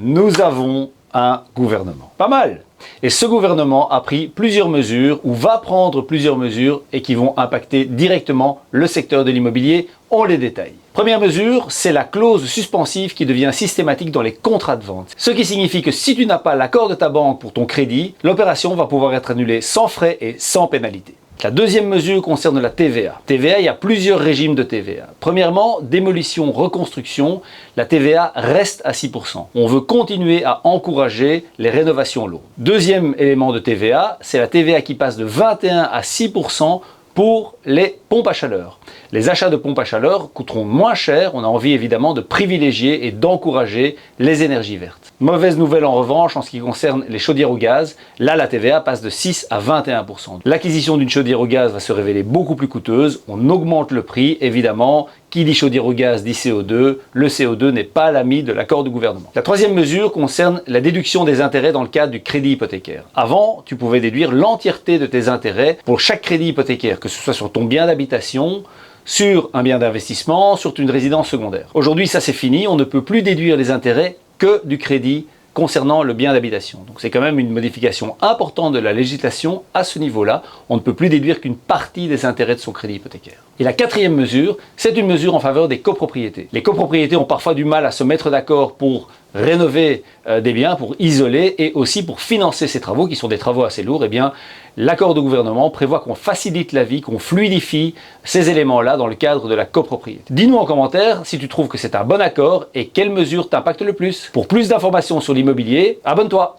nous avons un gouvernement. Pas mal! Et ce gouvernement a pris plusieurs mesures, ou va prendre plusieurs mesures, et qui vont impacter directement le secteur de l'immobilier. On les détaille. Première mesure, c'est la clause suspensive qui devient systématique dans les contrats de vente. Ce qui signifie que si tu n'as pas l'accord de ta banque pour ton crédit, l'opération va pouvoir être annulée sans frais et sans pénalité. La deuxième mesure concerne la TVA. TVA, il y a plusieurs régimes de TVA. Premièrement, démolition, reconstruction, la TVA reste à 6%. On veut continuer à encourager les rénovations lourdes. Deuxième élément de TVA, c'est la TVA qui passe de 21 à 6% pour les pompes à chaleur. Les achats de pompes à chaleur coûteront moins cher, on a envie évidemment de privilégier et d'encourager les énergies vertes. Mauvaise nouvelle en revanche en ce qui concerne les chaudières au gaz, là la TVA passe de 6 à 21%. L'acquisition d'une chaudière au gaz va se révéler beaucoup plus coûteuse, on augmente le prix évidemment. Qui dit chaudière au gaz dit CO2, le CO2 n'est pas l'ami de l'accord du gouvernement. La troisième mesure concerne la déduction des intérêts dans le cadre du crédit hypothécaire. Avant, tu pouvais déduire l'entièreté de tes intérêts pour chaque crédit hypothécaire, que ce soit sur ton bien d'habitation, sur un bien d'investissement, sur une résidence secondaire. Aujourd'hui, ça c'est fini, on ne peut plus déduire les intérêts que du crédit concernant le bien d'habitation. Donc c'est quand même une modification importante de la législation à ce niveau-là. On ne peut plus déduire qu'une partie des intérêts de son crédit hypothécaire. Et la quatrième mesure, c'est une mesure en faveur des copropriétés. Les copropriétés ont parfois du mal à se mettre d'accord pour rénover des biens, pour isoler et aussi pour financer ces travaux qui sont des travaux assez lourds. Eh bien, l'accord de gouvernement prévoit qu'on facilite la vie, qu'on fluidifie ces éléments-là dans le cadre de la copropriété. Dis-nous en commentaire si tu trouves que c'est un bon accord et quelles mesures t'impactent le plus. Pour plus d'informations sur l'immobilier, abonne-toi!